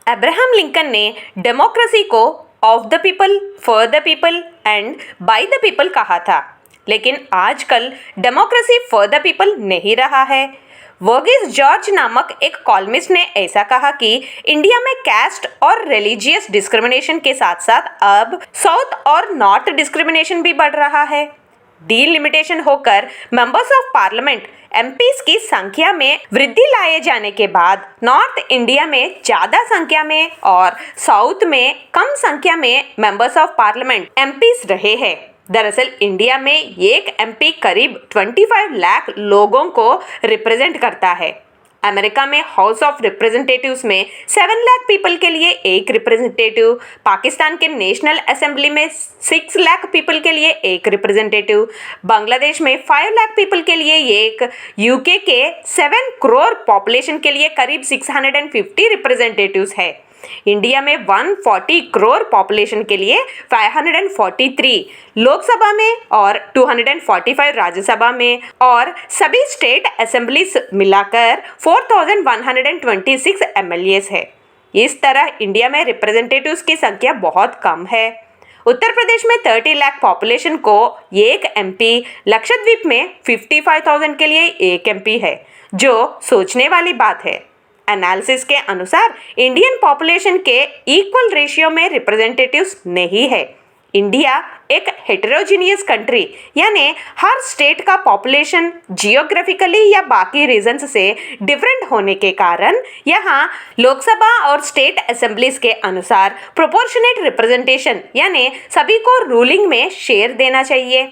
Abraham Lincoln ने democracy को of the people, for the people and by the people कहा था, लेकिन आजकल डेमोक्रेसी फॉर द पीपल नहीं रहा है। वर्गीस जॉर्ज नामक एक कॉलमिस्ट ने ऐसा कहा कि इंडिया में कास्ट और रिलीजियस डिस्क्रिमिनेशन के साथ साथ अब साउथ और नॉर्थ डिस्क्रिमिनेशन भी बढ़ रहा है। डीलिमिटेशन होकर मेंबर्स ऑफ पार्लियामेंट एमपीज की संख्या में वृद्धि लाए जाने के बाद नॉर्थ इंडिया में ज्यादा संख्या में और साउथ में कम संख्या में मेंबर्स ऑफ पार्लियामेंट एमपीज रहे हैं। दरअसल इंडिया में एक एमपी करीब 25 लाख लोगों को रिप्रेजेंट करता है। अमेरिका में हाउस ऑफ रिप्रेजेंटेटिव्स में 7 लाख पीपल के लिए एक रिप्रेजेंटेटिव, पाकिस्तान के नेशनल असेंबली में 6 लाख पीपल के लिए एक रिप्रेजेंटेटिव, बांग्लादेश में 5 लाख पीपल के लिए एक, यूके के 7 करोड़ पॉपुलेशन के लिए करीब 650 रिप्रेजेंटेटिव्स है। इंडिया में 140 करोड़ पॉपुलेशन के लिए 543 लोकसभा में और 245 राज्यसभा में और सभी स्टेट असेंबलीज मिलाकर 4126 एमएलएस है। इस तरह इंडिया में रिप्रेजेंटेटिव्स की संख्या बहुत कम है। उत्तर प्रदेश में 30 लाख पॉपुलेशन को एक एमपी, लक्षद्वीप में 55,000 के लिए एक एमपी है, जो सोचने वाली बात है। एनालिसिस के अनुसार इंडियन पॉपुलेशन के इक्वल रेशियो में रिप्रेजेंटेटिव्स नहीं है। इंडिया एक हेटेरोजीनियस कंट्री यानी हर स्टेट का पॉपुलेशन जियोग्राफिकली या बाकी रीजन्स से डिफरेंट होने के कारण यहाँ लोकसभा और स्टेट असेंबलीज के अनुसार प्रोपोर्शनेट रिप्रेजेंटेशन यानी सभी को रूलिंग में शेयर देना चाहिए।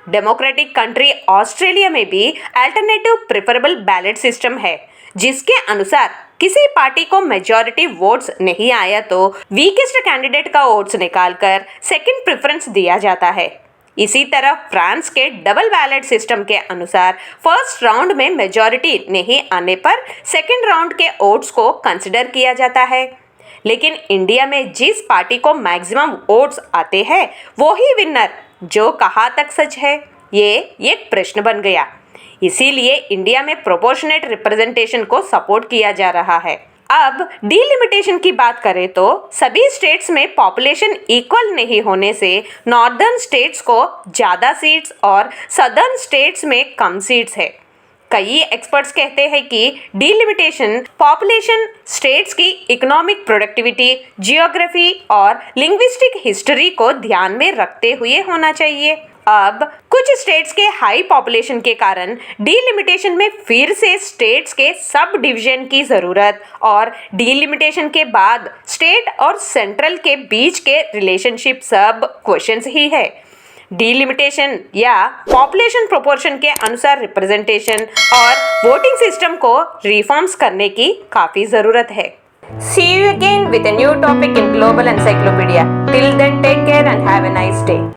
डेमोक्रेटिक कंट्री ऑस्ट्रेलिया में भी अल्टरनेटिव प्रेफरेबल बैलेट सिस्टम है, जिसके अनुसार किसी पार्टी को मेजॉरिटी वोट्स नहीं आया तो वीकेस्ट कैंडिडेट का वोट्स निकालकर सेकंड प्रेफरेंस दिया जाता है। इसी तरह फ्रांस के डबल बैलेट सिस्टम के अनुसार फर्स्ट राउंड में मेजॉरिटी नहीं आने पर सेकंड राउंड के वोट्स को कंसिडर किया जाता है। लेकिन इंडिया में जिस पार्टी को मैक्सिमम वोट्स आते हैं वो ही विनर, जो कहाँ तक सच है, ये एक प्रश्न बन गया। इसीलिए इंडिया में प्रोपोर्शनेट रिप्रेजेंटेशन को सपोर्ट किया जा रहा है। अब डीलिमिटेशन की बात करें तो सभी स्टेट्स में पॉपुलेशन इक्वल नहीं होने से नॉर्दर्न स्टेट्स को ज़्यादा सीट्स और सदर्न स्टेट्स में कम सीट्स है। कई एक्सपर्ट्स कहते हैं कि डीलिमिटेशन पॉपुलेशन, स्टेट्स की इकोनॉमिक प्रोडक्टिविटी, जियोग्राफी और लिंग्विस्टिक हिस्ट्री को ध्यान में रखते हुए होना चाहिए। अब कुछ स्टेट्स के हाई पॉपुलेशन के कारण डीलिमिटेशन में फिर से स्टेट्स के सब डिवीजन की ज़रूरत और डीलिमिटेशन के बाद स्टेट और सेंट्रल के बीच के रिलेशनशिप सब क्वेश्चंस ही है। डीलिमिटेशन या पॉपुलेशन प्रोपोर्शन के अनुसार रिप्रेजेंटेशन और वोटिंग सिस्टम को रिफॉर्म्स करने की काफ़ी ज़रूरत है। See you again with a new topic in Global Encyclopedia. Till then, take care and have a nice day.